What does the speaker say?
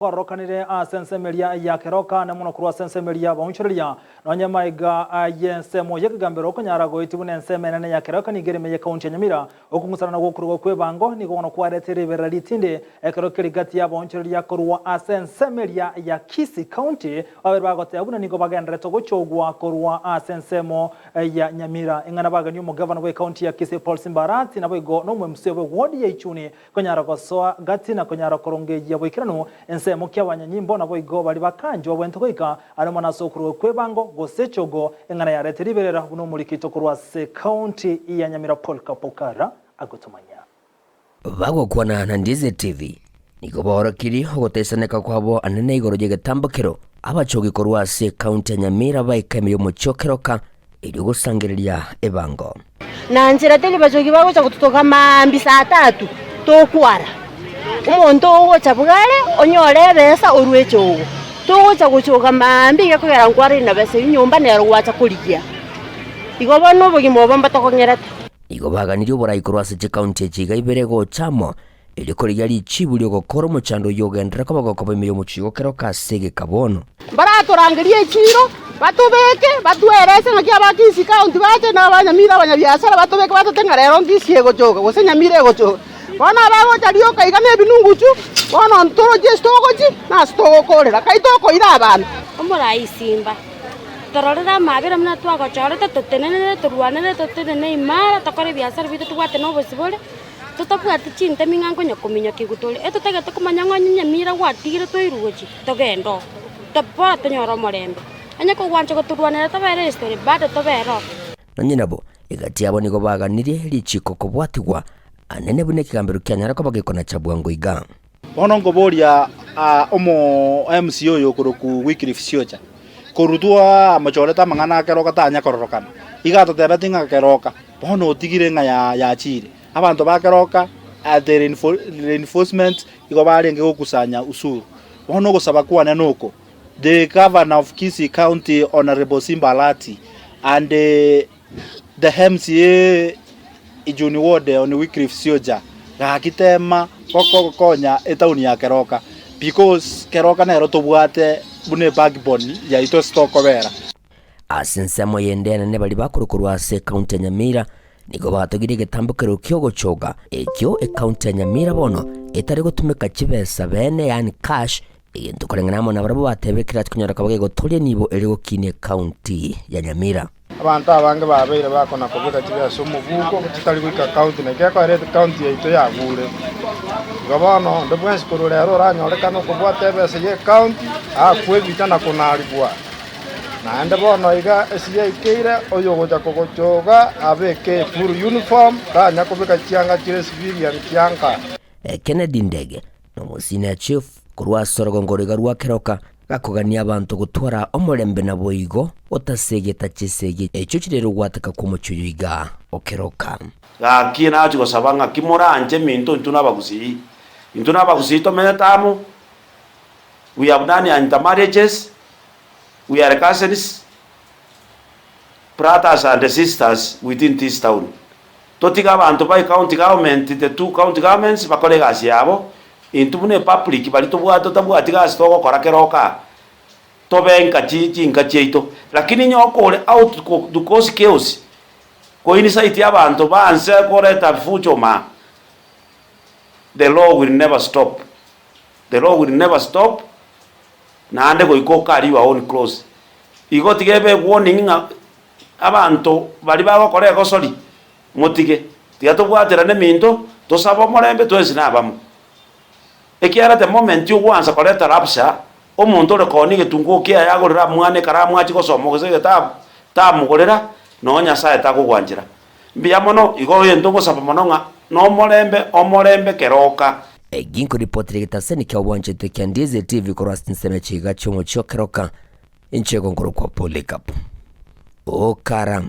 Rokanire a sensemeria ya keroka na muno kurwa sensemeria bonchiriya nonyamaiga yensemo yekigambero konyarago itibune nsemenene ya keroka nigereme ya kaunti ya Nyamira okungusana na gokurwa kwebango nigono kwaretere beralitinde ekerokeri gati ya bonchiriya kurwa a sensemeria ya Kisii County aberbagote abuna nigo bagendere togochogwa kurwa a sensemo ya Nyamira ingana bagani mu governor we county ya Kisii Paul Simbarati nabo igo no mwe ward ya Ichuni konyarago soa gati na konyara koronge ya bwikirano mukia wanyanyimbo nabo igo bali bakanjo bwento kwika arimo nasokuru kwebango gosechogo engana ya reteriberera buno mulikito kurwa se county ya Nyamira Paul Kapokara agotomanya bago kwana na Ndize TV niko bahorakiri hogotesaneka kwabo anene igoro jegetambukiro abachogi kurwa se county ya Nyamira baikame yo muchokeroka iri gusangiriria ebango na nzira tele bachogi bago cha kutoka mambi saa 3 tokwara umuntu wocha bugale onyore besa orwecho tocha guchoka mambi yakugera ngwari na besa nyumba nero wacha kuligia igo bano bugimo bamba tokongerata igo baganiri oburayi kurwase che county chiga iberego chamo ili kuri yali chibulyo gokoro muchando yogendera ko bagokoba imiyo muchigo kero kasege kabono baraturangirie chiro batubeke batwerese ngo kya Kisii County bache na Banyamira abanyabiasara batubeke batotenga rero ndisiego choka gose Nyamira ego choka wana bago talio kaiga ne binunguchu wana ntoro je stogoji na stogo korera kaitoko ira abantu omurai simba tororera mabira mna twago chorete totenene turwanene totenene imara tokore biasara bitu twate no bosibole tutapwate chinte mingango nyakominya kigutole etotagete kumanyango Nyamira watigire toirugoji togendo topora tonyoro morembe anyako gwancho goturwanera tabere story bado tobero nanyinabo igati abo nigo baganire lichiko kobwatigwa anene bune kigambiro kyanyara ko bagikona chabwango iga bono ngoboria omo MCO yokuruku Wycliffe Siocha kurutwa amachoreta mangana keroka tanya kororokana igato tebetinga keroka bono otigire nga ya chire abantu bakeroka the reinforcement igo barenge gokusanya usuru bono gusaba kwana noko the governor of Kisii County Honorable Simbarati and the MCA Ijuni ward on Wycliffe Siocha gakitema konya etauni ya keroka because keroka nero tobwate bune backbone ya ito stoko vera asensemo yendene ne bali bakurukurwa se county ya Nyamira niko batogire getambukiro kyogochoga ekyo county ya Nyamira bono etari gutumika kibesa bene yani cash into korenganamo na barabo batebekira kunyara kabage gotolie nibo eri gokine county ya Nyamira abantu abange babeire bakona kubika kibesa umuvuko kitali gwika county na kyako ere county ya ito yagure gabano ndobwensi kururero ranyorekana kubwate besa ye county akwebita na kunalibwa na ende bono iga esiye ikeire oyo goja kogochoga abeke full uniform kanya kubika kyanga kire civilian kyanga Kennedy Ndege no musine chief kurwa sorogongoriga rwa keroka gakugania abantu gutwara omurembe na boigo otasegeta chisege echo kirero gwataka kumucyuyiga okeroka gakina acho gosabanga kimoranje minto ntuna bagusi to menetamu we have done intermarriages we are cousins brothers and sisters within this town totiga abantu by county government the two county governments bakolega siabo intubune public bali tobwato tabwatiga stoko kora keroka tobenka chinga cheito lakini nyokole out to cause chaos ko insight abantu banse koreta fuchoma the law will never stop na ande go ikokari wa on close igotigebe warning abantu bali bakore ko sori motige tiatobwatira ne minto tosaba morembe twezi nabamu ekiara the moment you wansa koleta rapsha omuntu rekoni getungu kia yagorera mwane karamu achi gosoma gose tamugorera nonya sae takugwanjira mbia mono igo yento gosaba mono no omorembe keroka ginko reporter gitaseni kya wanje to Ndize TV korastin seme chiga chomo chokeroka inchego ngoro kwa polikapu o karam